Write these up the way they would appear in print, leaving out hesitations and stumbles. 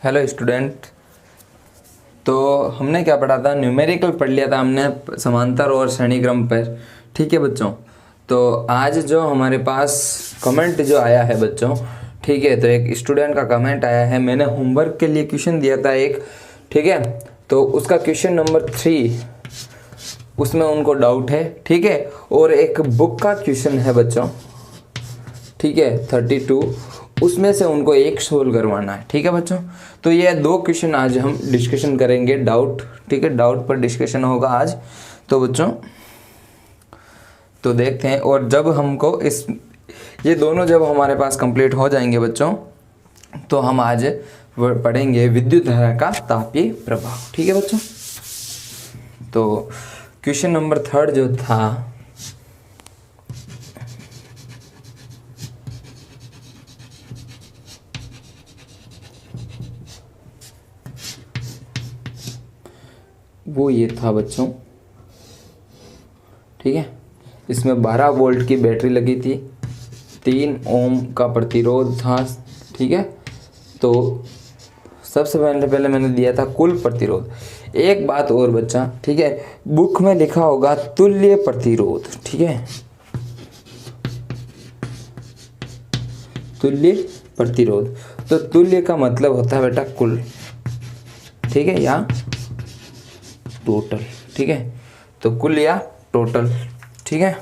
Hello student. तो हमने क्या पढ़ा था, न्यूमेरिकल पढ़ लिया था हमने समांतर और श्रेणी क्रम पर। ठीक है बच्चों, तो आज जो हमारे पास कमेंट जो आया है बच्चों, ठीक है, तो एक स्टूडेंट का कमेंट आया है। मैंने होमवर्क के लिए क्वेश्चन दिया था एक, ठीक है, तो उसका क्वेश्चन नंबर 3 उसमें उनको डाउट है, ठीक है, और एक बुक का क्वेश्चन है बच्चों, ठीक है, 32 उसमें से उनको एक सोल्व करवाना है। ठीक है बच्चों, तो ये 2 क्वेश्चन आज हम डिस्कशन करेंगे, डाउट, ठीक है, डाउट पर डिस्कशन होगा आज। तो बच्चों तो देखते हैं, और जब हमको ये दोनों जब हमारे पास कंप्लीट हो जाएंगे बच्चों, तो हम आज पढ़ेंगे विद्युत धारा का तापीय प्रभाव। ठीक है बच्चों, तो क्वेश्चन नंबर 3 जो था, वो ये था बच्चों, ठीक है, इसमें 12 वोल्ट की बैटरी लगी थी, 3 ओम का प्रतिरोध था, ठीक है। तो सबसे पहले मैंने दिया था कुल प्रतिरोध। एक बात और बच्चा, ठीक है, बुक में लिखा होगा तुल्य प्रतिरोध, ठीक है, तुल्य प्रतिरोध। तो तुल्य का मतलब होता है बेटा कुल, ठीक है, या टोटल, ठीक है, तो कुल या टोटल, ठीक है।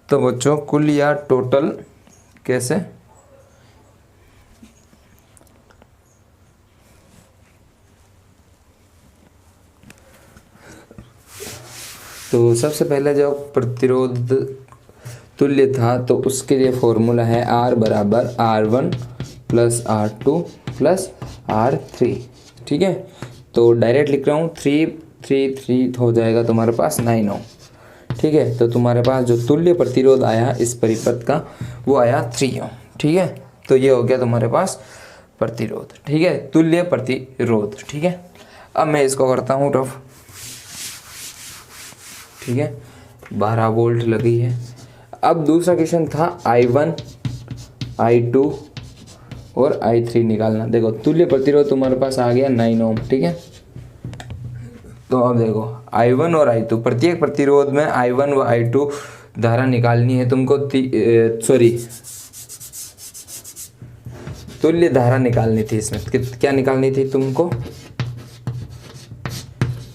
तो बच्चों कुल या टोटल कैसे, तो सबसे पहले जो प्रतिरोध तुल्य था, तो उसके लिए फॉर्मूला है R बराबर R1 plus R2 plus R3, ठीक है। तो डायरेक्ट लिख रहा हूँ, 3 हो जाएगा तुम्हारे पास 9 ओम, ठीक है। तो तुम्हारे पास जो तुल्य प्रतिरोध आया इस परिपथ का, वो आया 3 ओम, ठीक है। तो ये हो गया तुम्हारे पास प्रतिरोध, ठीक है, तुल्य प्रतिरोध, ठीक है। अब मैं इसको करता हूँ रफ, ठीक है, 12 वोल्ट लगी है। अब दूसरा क्वेश्चन था I1, I2 और I3 निकालना। देखो तुल्य प्रतिरोध तुम्हारे पास आ गया 9 ओम, ठीक है। तो अब देखो I1 और I2, प्रत्येक प्रतिरोध में I1 व I2 धारा निकालनी है तुमको, तुल्य धारा निकालनी थी इसमें। क्या निकालनी थी तुमको?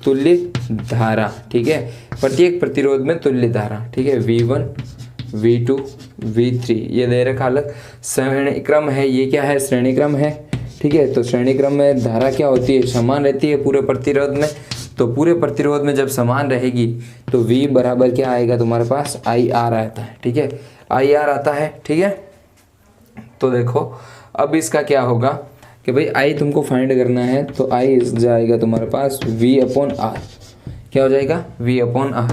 तुल्य धारा, ठीक है, प्रत्येक प्रतिरोध में तुल्य धारा, ठीक है, V1 V2 V3 ये दे रखा अलग। श्रेणी क्रम है, ये क्या है, श्रेणी क्रम है, ठीक है। तो श्रेणी क्रम में धारा क्या होती है, समान रहती है पूरे प्रतिरोध में। तो पूरे प्रतिरोध में जब समान रहेगी तो V बराबर क्या आएगा तुम्हारे पास, IR आता है, ठीक है, IR आता है, ठीक है। तो देखो अब इसका क्या होगा कि भाई I तुमको फाइंड करना है, तो I जाएगा तुम्हारे पास V/R, क्या हो जाएगा, V/R।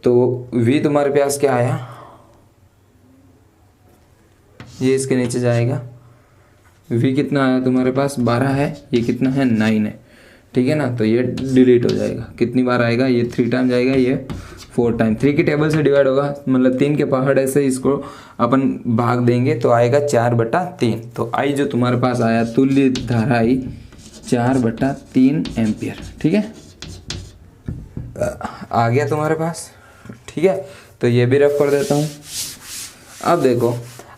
तो V तुम्हारे पास क्या आया, ये इसके नीचे जाएगा, V कितना आया तुम्हारे पास, 12 है, ये कितना है, 9 है, ठीक है ना। तो ये डिलीट हो जाएगा, कितनी बार आएगा, ये 3 टाइम जाएगा, ये 4 टाइम, 3 की टेबल से डिवाइड होगा, मतलब 3 के पहाड़ से इसको अपन भाग देंगे तो आएगा 4/3। तो I जो तुम्हारे पास आया, तुल्य धारा I 4/3 एम्पियर, ठीक है, आ गया तुम्हारे पास, ठीक है। तो ये भी रफ कर देता हूँ। अब देखो,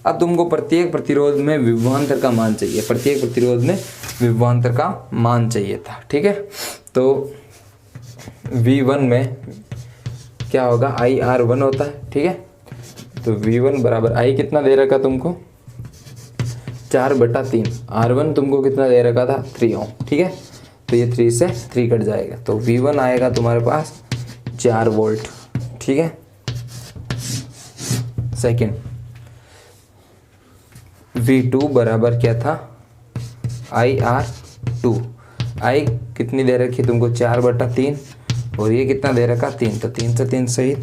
अब तुमको प्रत्येक प्रतिरोध में विभवांतर का मान चाहिए, प्रत्येक प्रतिरोध में विभवांतर का मान चाहिए था, ठीक है। तो V1 में क्या होगा, IR1 होता है, ठीक है। तो V1 बराबर I कितना दे रखा तुमको, 4/3, R1 तुमको कितना दे रखा था, 3 ओम, ठीक है। तो ये 3 से 3 कट जाएगा, तो V1 आएगा तुम्हारे पास 4 वोल्ट, ठीक है। सेकेंड V2 बराबर क्या था, IR2, I कितनी दे रखी तुमको, 4/3, और ये कितना दे रखा, 3, तो 3 से 3 सही।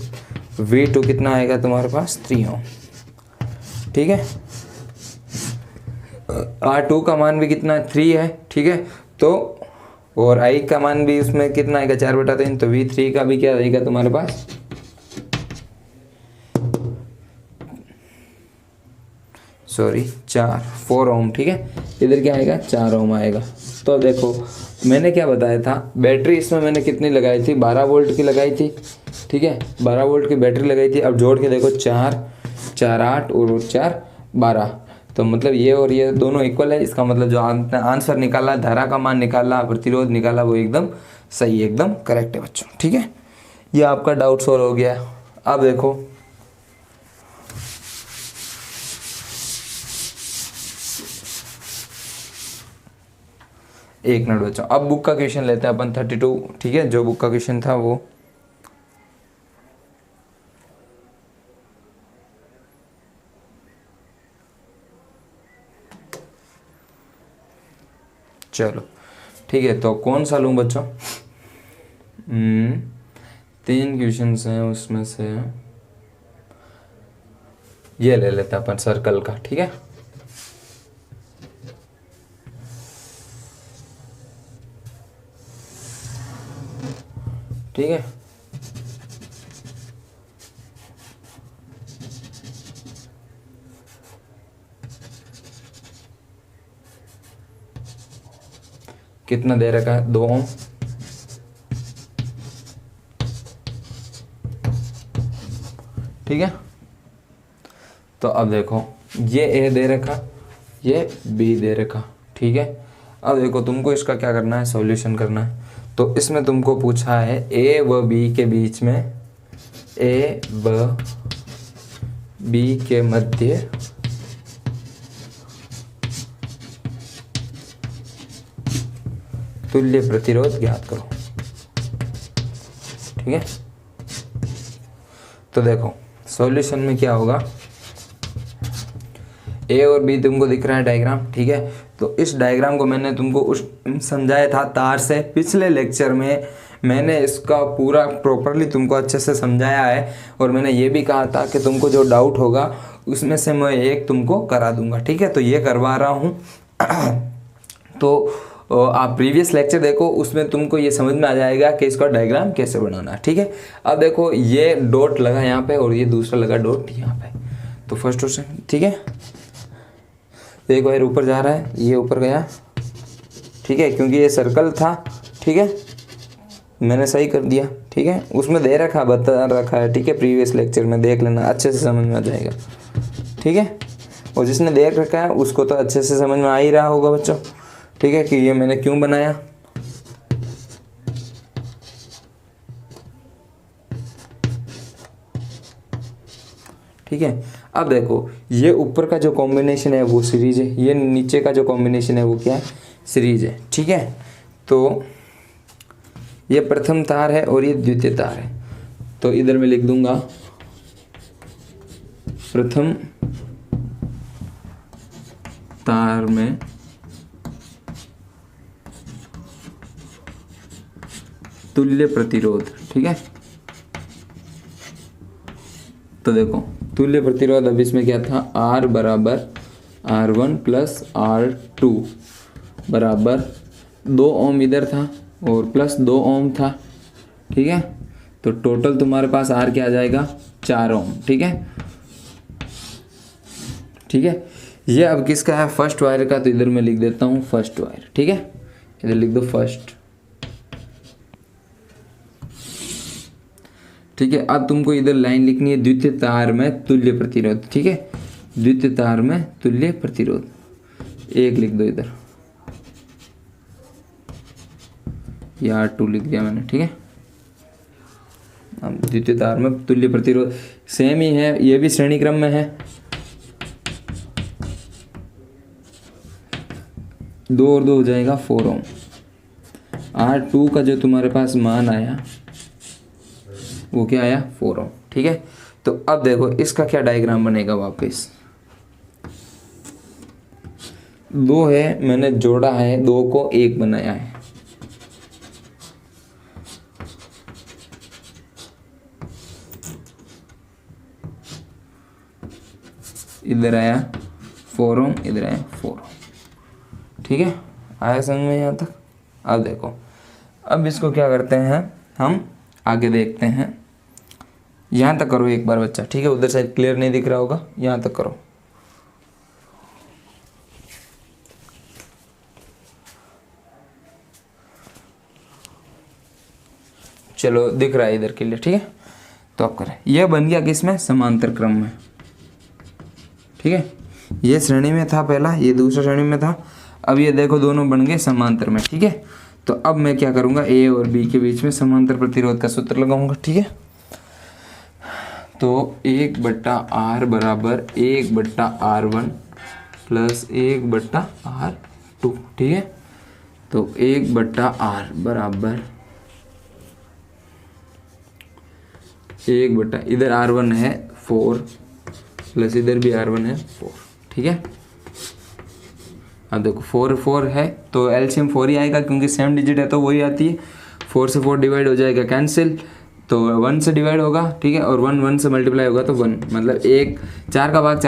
V2 कितना आएगा तुम्हारे पास, 3 ओम, ठीक है। R2 का मान भी कितना, 3 है, ठीक है। तो और I का मान भी उसमें कितना आएगा, 4/3, तो V3 का भी क्या आएगा तुम्हारे पास, सॉरी 4 ओम, ठीक है। इधर क्या आएगा 4 ओम आएगा। तो अब देखो मैंने क्या बताया था, बैटरी इसमें मैंने कितनी लगाई थी, 12 वोल्ट की लगाई थी, ठीक है, 12 वोल्ट की बैटरी लगाई थी। अब जोड़ के देखो 4 4 8 और 4 12, तो मतलब ये और ये दोनों इक्वल है। इसका मतलब जो आंसर निकाला, धारा का मान निकाला, प्रतिरोध निकाला, वो एकदम सही, एकदम करेक्ट है बच्चों, ठीक है। ये आपका डाउट सॉल्व हो गया। अब देखो एक मिनट बच्चों, अब बुक का क्वेश्चन लेते हैं अपन 32, ठीक है। जो बुक का क्वेश्चन था वो चलो ठीक है। तो कौन सा लूँ बच्चों? 3 क्वेश्चन हैं, उसमें से ये ले लेते हैं अपन सर्कल का, ठीक है। ठीक है, कितना दे रखा है 2 ओम, ठीक है। तो अब देखो ये ए दे रखा, ये बी दे रखा, ठीक है। अब देखो तुमको इसका क्या करना है, सॉल्यूशन करना है। तो इसमें तुमको पूछा है ए व बी के बीच में, ए व बी के मध्य तुल्य प्रतिरोध ज्ञात करो, ठीक है। तो देखो सॉल्यूशन में क्या होगा, ए और बी तुमको दिख रहा है डायग्राम, ठीक है। तो इस डायग्राम को मैंने तुमको उस समझाया था तार से, पिछले लेक्चर में मैंने इसका पूरा प्रॉपरली तुमको अच्छे से समझाया है। और मैंने ये भी कहा था कि तुमको जो डाउट होगा उसमें से मैं एक तुमको करा दूंगा, ठीक है। तो ये करवा रहा हूँ। तो आप प्रीवियस लेक्चर देखो, उसमें तुमको ये समझ में आ जाएगा कि इसका डायग्राम कैसे बनाना है, ठीक है। अब देखो ये डॉट लगा यहाँ पे और ये दूसरा लगा डॉट यहाँ पे, तो फर्स्ट और सेकंड, ठीक है। तो एक वायर ऊपर जा रहा है, ये ऊपर गया, ठीक है, क्योंकि ये सर्कल था, ठीक है, मैंने सही कर दिया, ठीक है। उसमें दे रखा, बता रखा है, ठीक है, प्रीवियस लेक्चर में देख लेना, अच्छे से समझ में आ जाएगा, ठीक है। और जिसने देख रखा है उसको तो अच्छे से समझ में आ ही रहा होगा बच्चों, ठीक है, कि ये मैंने क्यों बनाया। ठीक है। अब देखो ये ऊपर का जो कॉम्बिनेशन है वो सीरीज है, ये नीचे का जो कॉम्बिनेशन है वो क्या है, सीरीज है, ठीक है। तो ये प्रथम तार है और ये द्वितीय तार है, तो इधर मैं लिख दूंगा प्रथम तार में तुल्य प्रतिरोध, ठीक है। तो देखो तुल्य प्रतिरोध, अब इसमें क्या था, R बराबर R1 प्लस R2 बराबर 2 ओम इधर था और प्लस 2 ओम था, ठीक है। तो टोटल तुम्हारे पास R क्या आ जाएगा, 4 ओम, ठीक है, ठीक है। ये अब किसका है, फर्स्ट वायर का, तो इधर मैं लिख देता हूँ फर्स्ट वायर, ठीक है, इधर लिख दो फर्स्ट, ठीक है। अब तुमको इधर लाइन लिखनी है द्वितीय तार में तुल्य प्रतिरोध, ठीक है, द्वितीय तार में तुल्य प्रतिरोध, एक लिख दो इधर, ये R2 लिख दिया मैंने, ठीक है। अब द्वितीय तार में तुल्य प्रतिरोध सेम ही है, ये भी श्रेणी क्रम में है, 2 और 2 हो जाएगा 4 ओम। R2 का जो तुम्हारे पास मान आया वो क्या आया, 4 ओम, ठीक है। तो अब देखो इसका क्या डायग्राम बनेगा, वापस 2 है, मैंने जोड़ा है, 2 को 1 बनाया है, इधर आया 4 ओम, इधर आया 4 ओम, ठीक है। आया समझ में यहाँ तक। अब देखो अब इसको क्या करते हैं, हम आगे देखते हैं। यहाँ तक करो एक बार बच्चा, ठीक है, उधर साइड क्लियर नहीं दिख रहा होगा, यहाँ तक करो, चलो दिख रहा है इधर के लिए, ठीक है। तो आप करें, यह बन गया किस में, समांतर क्रम में, ठीक है। ये श्रेणी में था पहला, ये दूसरा श्रेणी में था, अब ये देखो दोनों बन गए समांतर में, ठीक है। तो अब मैं क्या करूँगा, ए और बी के बीच में समांतर प्रतिरोध का सूत्र लगाऊंगा, ठीक है। तो 1/R बराबर 1/R1 प्लस 1/R2, ठीक है। तो 1/R बराबर 1 इधर R1 है 4 प्लस इधर भी R1 है 4, ठीक है। अब देखो 4 है तो एलसीएम 4 ही आएगा, क्योंकि सेम डिजिट है तो वही आती है। 4 से 4 डिवाइड हो जाएगा कैंसिल, तो 1 से डिवाइड होगा, ठीक है। और 1 से मल्टीप्लाई होगा तो 1, मतलब 4 का भाग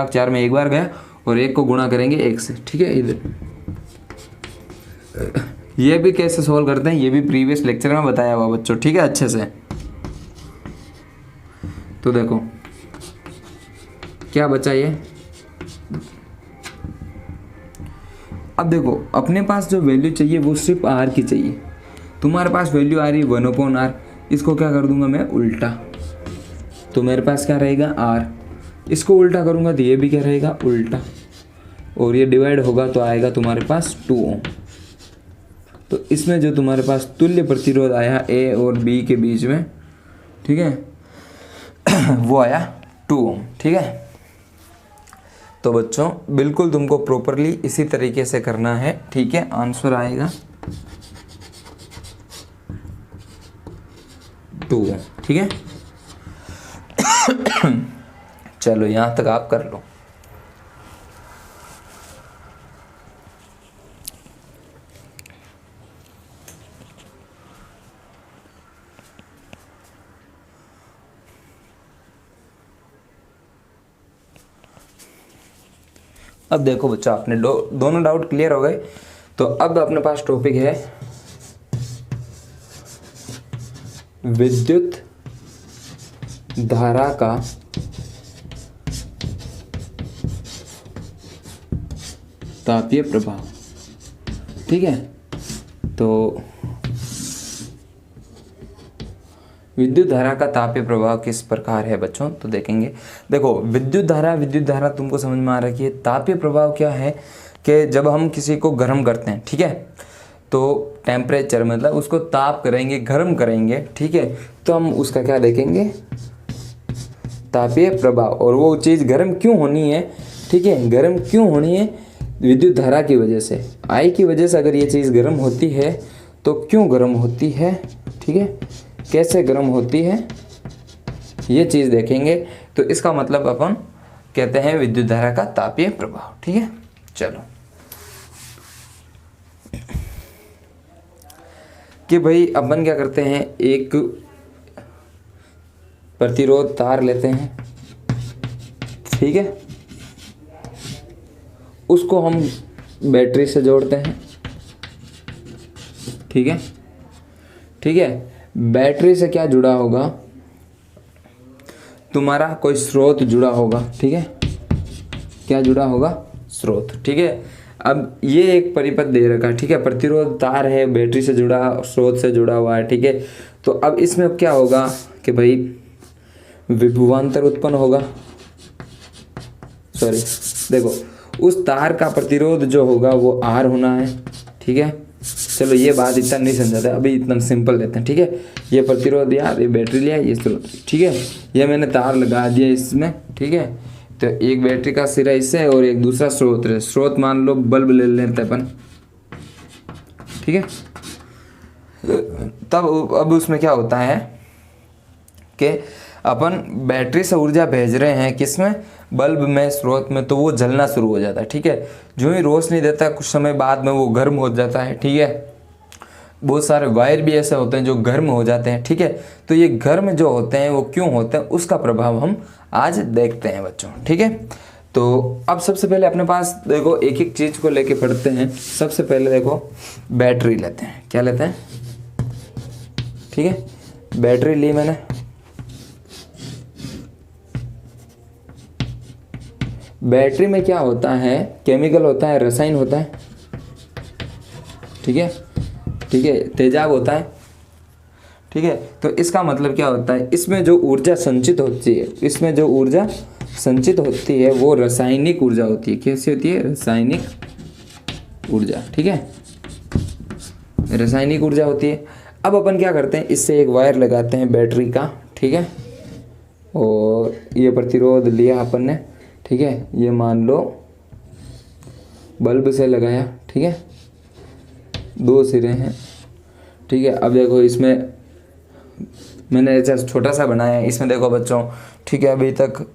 4 में 1 बार गया, और 1 को गुणा करेंगे 1 से, ठीक है। इधर ये भी कैसे सोल्व करते हैं, ये भी प्रीवियस लेक्चर में बताया हुआ बच्चों, ठीक है, अच्छे से। तो देखो क्या बचा ये, अब देखो अपने पास जो वैल्यू चाहिए वो सिर्फ R की चाहिए। तुम्हारे पास वैल्यू आ रही है 1/R, इसको क्या कर दूंगा मैं, उल्टा, तो मेरे पास क्या रहेगा R, इसको उल्टा करूंगा तो ये भी क्या रहेगा, उल्टा, और ये डिवाइड होगा तो आएगा तुम्हारे पास 2 ओम। तो इसमें जो तुम्हारे पास तुल्य प्रतिरोध आया A और B के बीच में, ठीक है, वो आया 2 ओम, ठीक है। तो बच्चों बिल्कुल तुमको प्रॉपरली इसी तरीके से करना है, ठीक है। आंसर आएगा 2 ओम, ठीक है। चलो यहाँ तक आप कर लो। अब देखो बच्चा अपने दोनों डाउट क्लियर हो गए। तो अब अपने पास टॉपिक है विद्युत धारा का तापीय प्रभाव, ठीक है। तो विद्युत धारा का तापीय प्रभाव किस प्रकार है बच्चों, तो देखेंगे। देखो विद्युत धारा तुमको समझ में आ रही है। तापीय प्रभाव क्या है कि जब हम किसी को गर्म करते हैं, ठीक है, तो टेम्परेचर मतलब उसको ताप करेंगे, गर्म करेंगे, ठीक है, तो हम उसका क्या देखेंगे, तापीय प्रभाव। और वो चीज़ गर्म क्यों होनी है, ठीक है, गर्म क्यों होनी है, विद्युत धारा की वजह से, आई की वजह से अगर ये चीज़ गर्म होती है तो क्यों गर्म होती है, ठीक है, कैसे गर्म होती है, ये चीज़ देखेंगे। तो इसका मतलब अपन कहते हैं विद्युत धारा का तापीय प्रभाव, ठीक है। चलो कि भाई अपन क्या करते हैं, एक प्रतिरोध तार लेते हैं, ठीक है, उसको हम बैटरी से जोड़ते हैं, ठीक है, ठीक है। बैटरी से क्या जुड़ा होगा, तुम्हारा कोई स्रोत जुड़ा होगा, ठीक है, क्या जुड़ा होगा, स्रोत, ठीक है। अब ये एक परिपथ दे रखा है, ठीक है, प्रतिरोध तार है, बैटरी से जुड़ा, स्रोत से जुड़ा हुआ है, ठीक है। तो अब इसमें अब क्या होगा कि भाई विभवांतर उत्पन्न होगा, सॉरी देखो उस तार का प्रतिरोध जो होगा वो R होना है, ठीक है। चलो ये बात इतना नहीं समझाते, अभी इतना सिंपल लेते हैं, ठीक है। ये प्रतिरोध यार, ये बैटरी लिया, ये स्रोत, ठीक है, ये मैंने तार लगा दिया इसमें, ठीक है। तो एक बैटरी का सिरा इससे और एक दूसरा स्रोत है, स्रोत मान लो बल्ब ले लेते अपन, ठीक है। तब अब उसमें क्या होता है कि अपन बैटरी से ऊर्जा भेज रहे हैं किसमें, बल्ब में, स्रोत में, तो वो जलना शुरू हो जाता है, ठीक है। जो ही रोशनी देता है कुछ समय बाद में वो गर्म हो जाता है, ठीक है। बहुत सारे वायर भी ऐसे होते हैं जो गर्म हो जाते हैं, ठीक है। तो ये गर्म जो होते हैं वो क्यों होते हैं, उसका प्रभाव हम आज देखते हैं बच्चों, ठीक है। तो अब सबसे पहले अपने पास देखो एक एक चीज़ को लेके पढ़ते हैं। सबसे पहले देखो बैटरी लेते हैं, क्या लेते हैं, ठीक है, बैटरी ली मैंने, बैटरी में क्या होता है, केमिकल होता है, रसायन होता है, ठीक है। ठीक है, तेजाब होता है, ठीक है। तो इसका मतलब क्या होता है, इसमें जो ऊर्जा संचित होती है, इसमें जो ऊर्जा संचित होती है वो रासायनिक ऊर्जा होती है। कैसी होती है? रासायनिक ऊर्जा, ठीक है, रासायनिक ऊर्जा होती है। अब अपन क्या करते हैं, इससे एक वायर लगाते हैं बैटरी का, ठीक है, और ये प्रतिरोध लिया अपन ने, ठीक है, ये मान लो बल्ब से लगाया, ठीक है, 2 सिरे हैं, ठीक है। अब देखो इसमें मैंने ऐसा छोटा सा बनाया है, इसमें देखो बच्चों, ठीक है, अभी तक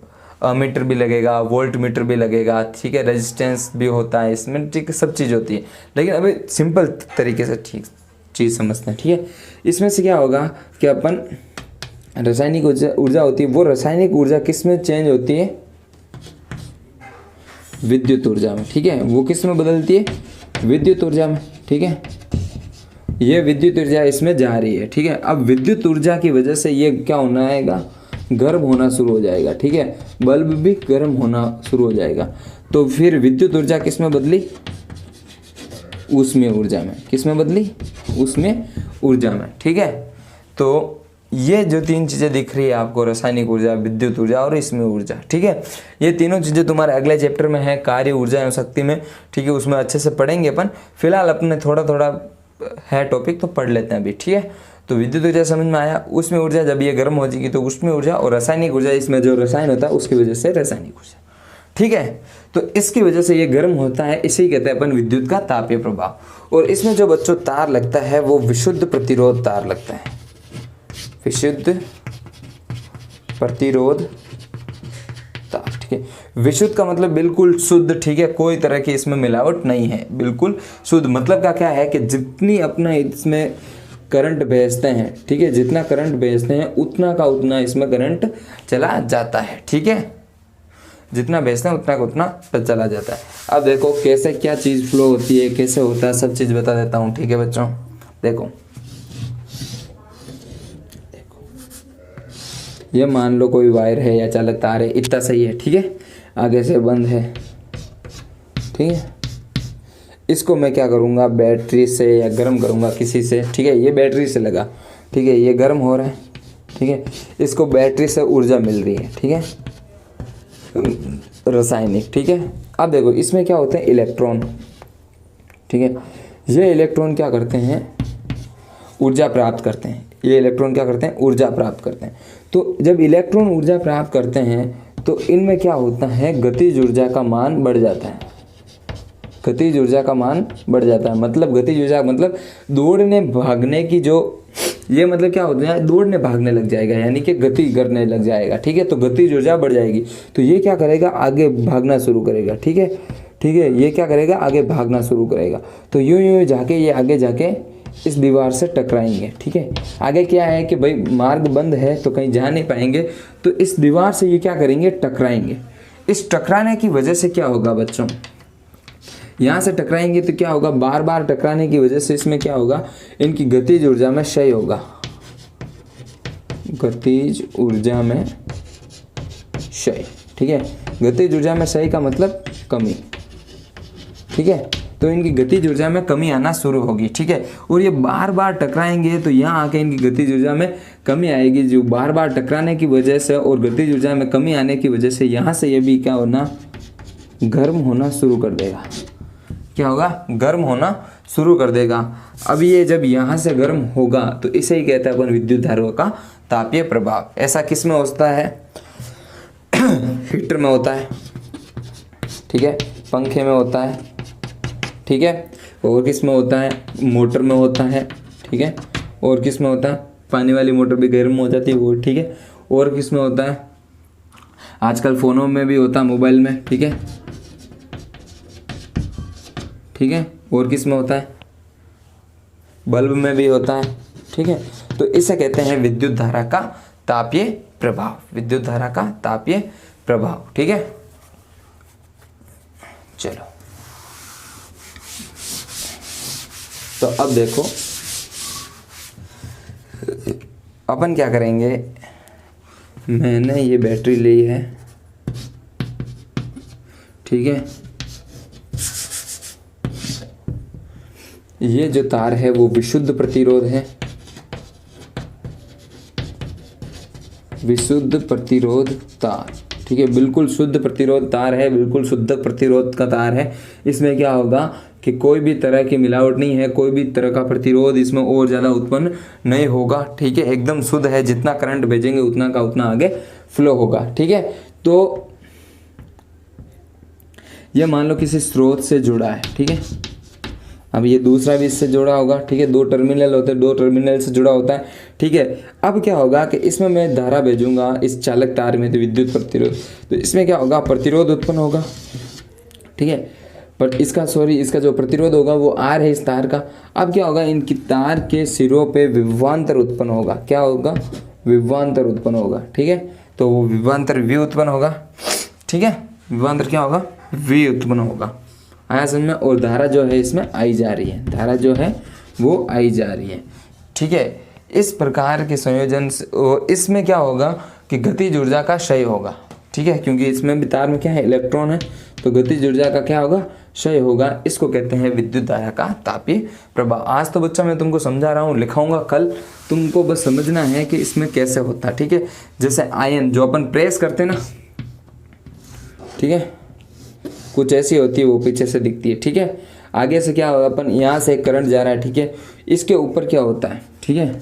मीटर भी लगेगा, वोल्ट मीटर भी लगेगा, ठीक है, रेजिस्टेंस भी होता है इसमें, ठीक है, सब चीज़ होती है। लेकिन अभी सिंपल तरीके से ठीक चीज़ समझते हैं, ठीक है। इसमें से क्या होगा कि अपन रासायनिक ऊर्जा होती है, वो रासायनिक ऊर्जा किस में चेंज होती है? विद्युत ऊर्जा में, ठीक है। वो किस में बदलती है? विद्युत ऊर्जा में, ठीक है। ये विद्युत ऊर्जा इसमें जा रही है, ठीक है। अब विद्युत ऊर्जा की वजह से ये क्या होना आएगा? गर्म होना शुरू हो जाएगा, ठीक है, बल्ब भी गर्म होना शुरू हो जाएगा। तो फिर विद्युत ऊर्जा किस में बदली? ऊष्मीय ऊर्जा में। किस में बदली? ऊष्मीय ऊर्जा में, ठीक है। तो ये जो 3 चीज़ें दिख रही है आपको, रासायनिक ऊर्जा, विद्युत ऊर्जा और ऊष्मीय ऊर्जा, ठीक है, ये तीनों चीज़ें तुम्हारे अगले चैप्टर में है, कार्य, ऊर्जा एवं शक्ति में, ठीक है, उसमें अच्छे से पढ़ेंगे अपन। फिलहाल अपने थोड़ा थोड़ा है टॉपिक, तो पढ़ लेते हैं अभी, ठीक है। तो विद्युत ऊर्जा समझ में आया। ऊष्मीय ऊर्जा जब ये गर्म हो जाएगी तो ऊष्मीय ऊर्जा, और रासायनिक ऊर्जा इसमें जो रसायन होता है उसकी वजह से रासायनिक ऊर्जा, ठीक है। तो इसकी वजह से ये गर्म होता है, इसे कहते हैं अपन विद्युत का तापीय प्रभाव। और इसमें जो बच्चों तार लगता है वो विशुद्ध प्रतिरोध तार लगता है, विशुद्ध प्रतिरोध तार, ठीक है। विशुद्ध का मतलब बिल्कुल शुद्ध, ठीक है, कोई तरह की इसमें मिलावट नहीं है, बिल्कुल शुद्ध। मतलब का क्या है कि जितनी अपना इसमें करंट भेजते हैं, ठीक है, जितना करंट भेजते हैं उतना का उतना इसमें करंट चला जाता है, ठीक है, जितना भेजते हैं उतना का उतना चला जाता है। अब देखो कैसे क्या चीज़ फ्लो होती है, कैसे होता है, सब चीज़ बता देता हूँ, ठीक है बच्चों। देखो ये मान लो कोई वायर है या चालक तार है, इतना सही है, ठीक है, आगे से बंद है, ठीक है। इसको मैं क्या करूँगा, बैटरी से या गर्म करूँगा किसी से, ठीक है, ये बैटरी से लगा, ठीक है, ये गर्म हो रहा है, ठीक है, इसको बैटरी से ऊर्जा मिल रही है, ठीक है, रासायनिक, ठीक है। अब देखो इसमें क्या होते हैं, इलेक्ट्रॉन, ठीक है, ये इलेक्ट्रॉन क्या करते हैं, ऊर्जा प्राप्त करते हैं। ये इलेक्ट्रॉन क्या करते हैं, ऊर्जा प्राप्त करते हैं। तो जब इलेक्ट्रॉन ऊर्जा प्राप्त करते हैं तो इनमें क्या होता है, गतिज ऊर्जा का मान बढ़ जाता है, गतिज ऊर्जा का मान बढ़ जाता है। मतलब गतिज ऊर्जा मतलब दौड़ने भागने की जो, ये मतलब क्या होता है, दौड़ने भागने लग जाएगा, यानी कि गति करने लग जाएगा, ठीक है। तो गतिज ऊर्जा बढ़ जाएगी तो ये क्या करेगा, आगे भागना शुरू करेगा, ठीक है, ठीक है, ये क्या करेगा, आगे भागना शुरू करेगा। तो यूं यूं जाके ये आगे जाके इस दीवार से टकराएंगे, ठीक है। आगे क्या है कि भाई मार्ग बंद है तो कहीं जा नहीं पाएंगे, तो इस दीवार से ये क्या करेंगे, टकराएंगे। इस टकराने की वजह से क्या होगा बच्चों, यहाँ से टकराएंगे तो क्या होगा, बार बार टकराने की वजह से इसमें क्या होगा, इनकी गतिज ऊर्जा में क्षय होगा, गतिज ऊर्जा में क्षय, ठीक है। गतिज ऊर्जा में क्षय का मतलब कमी, ठीक है। तो इनकी गतिज ऊर्जा में कमी आना शुरू होगी, ठीक है। और ये बार बार टकराएंगे तो यहाँ आके इनकी गतिज ऊर्जा में कमी आएगी, जो बार बार टकराने की वजह से और गतिज ऊर्जा में कमी आने की वजह से यहाँ से ये भी क्या होना, गर्म होना शुरू कर देगा। क्या होगा, गर्म होना शुरू कर देगा। अब ये जब यहाँ से गर्म होगा तो इसे ही कहते हैं अपन विद्युत धाराओं का तापीय प्रभाव। ऐसा किस में होता है, हीटर में होता है, ठीक है, पंखे में होता है, ठीक है, और किस में होता है, मोटर में होता है, ठीक है, और किस में होता है, पानी वाली मोटर भी गर्म हो जाती है वो, ठीक है, और किस में होता है, आजकल फ़ोनों में भी होता है, मोबाइल में, ठीक है, ठीक है, और किस में होता है, बल्ब में भी होता है, ठीक है। तो इसे कहते हैं विद्युत धारा का तापीय प्रभाव, विद्युत धारा का तापीय प्रभाव, ठीक है। चलो तो अब देखो अपन क्या करेंगे, मैंने ये बैटरी ली है, ठीक है, ये जो तार है वो विशुद्ध प्रतिरोध है, विशुद्ध प्रतिरोध तार, ठीक है, बिल्कुल शुद्ध प्रतिरोध तार है, बिल्कुल शुद्ध प्रतिरोध का तार है। इसमें क्या होगा कि कोई भी तरह की मिलावट नहीं है, कोई भी तरह का प्रतिरोध इसमें और ज़्यादा उत्पन्न नहीं होगा, ठीक है, एकदम शुद्ध है। जितना करंट भेजेंगे उतना का उतना आगे फ्लो होगा, ठीक है। तो ये मान लो किसी स्रोत से जुड़ा है, ठीक है, अब ये दूसरा भी इससे जुड़ा होगा, ठीक है, दो टर्मिनल होते हैं, दो टर्मिनल से जुड़ा होता है, ठीक है। अब क्या होगा कि इसमें मैं धारा भेजूंगा इस चालक तार में, तो विद्युत प्रतिरोध, तो इसमें क्या होगा, प्रतिरोध उत्पन्न होगा, ठीक है, पर इसका जो प्रतिरोध होगा वो आर है इस तार का। अब क्या होगा, इनकी तार के सिरों पे विभवांतर उत्पन्न होगा, क्या होगा, विभवांतर उत्पन्न होगा, ठीक है। तो वो विभवांतर वी उत्पन्न होगा, ठीक है, विभवांतर क्या होगा, वी उत्पन्न होगा, आया समझ में। और धारा जो है इसमें आई जा रही है, धारा जो है वो आई जा रही है, ठीक है। इस प्रकार के संयोजन से इसमें क्या होगा कि गतिज ऊर्जा का क्षय होगा, ठीक है, क्योंकि इसमें भी तार में क्या है, इलेक्ट्रॉन है, तो गतिज ऊर्जा का क्या होगा, क्षय होगा। इसको कहते हैं विद्युत धारा का तापीय प्रभाव। आज तो बच्चा मैं तुमको समझा रहा हूँ, लिखाऊंगा कल, तुमको बस समझना है कि इसमें कैसे होता है, ठीक है। जैसे आयन जो अपन प्रेस करते हैं ना, ठीक है, कुछ ऐसी होती है, वो पीछे से दिखती है, ठीक है। आगे से क्या होगा, अपन यहाँ से एक करंट जा रहा है, ठीक है, इसके ऊपर क्या होता है, ठीक है,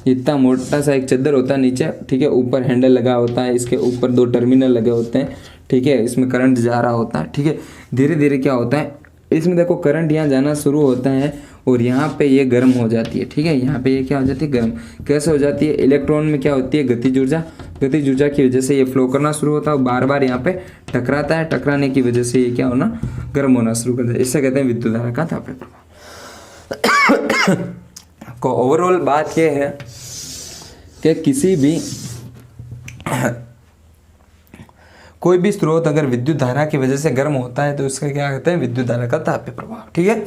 इतना मोटा सा एक चद्दर होता है नीचे, ठीक है, ऊपर हैंडल लगा होता है, इसके ऊपर दो टर्मिनल लगे होते हैं, ठीक है, इसमें करंट जा रहा होता है, ठीक है। धीरे धीरे क्या होता है, इसमें देखो करंट यहाँ जाना शुरू होता है और यहाँ पे ये गर्म हो जाती है, ठीक है, यहाँ पे ये क्या हो जाती है, गर्म। कैसे हो जाती है, इलेक्ट्रॉन में क्या होती है, गतिज ऊर्जा, गतिज ऊर्जा की वजह से ये फ्लो करना शुरू होता है, बार बार यहाँ पे टकराता है, टकराने की वजह से ये क्या होना, गर्म होना शुरू करता है। इससे कहते हैं विद्युत धारा का तापीय प्रभाव। को ओवरऑल बात ये है कि किसी भी कोई भी स्रोत अगर विद्युत धारा की वजह से गर्म होता है तो उसका क्या कहते हैं, विद्युत धारा का तापीय प्रभाव, ठीक है।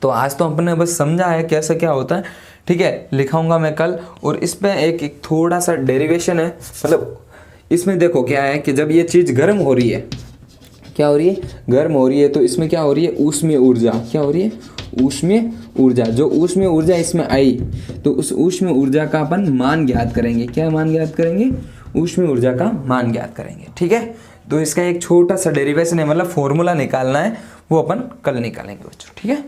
तो आज तो अपने बस समझा है कैसे क्या होता है, ठीक है, लिखाऊंगा मैं कल। और इस पे एक थोड़ा सा डेरिवेशन है, मतलब इसमें देखो क्या है कि जब ये चीज़ गर्म हो रही है, क्या हो रही है, गर्म हो रही है, तो इसमें क्या हो रही है, ऊष्मीय ऊर्जा, क्या हो रही है, ऊष्मीय ऊर्जा। जो ऊष्मीय ऊर्जा इसमें आई तो उस ऊष्मीय ऊर्जा का अपन मान ज्ञात करेंगे, क्या मान ज्ञात करेंगे, ऊष्मीय ऊर्जा का मान ज्ञात करेंगे, ठीक है। तो इसका एक छोटा सा डेरिवेशन है, मतलब फॉर्मूला निकालना है, वो अपन कल निकालेंगे बच्चों, ठीक है।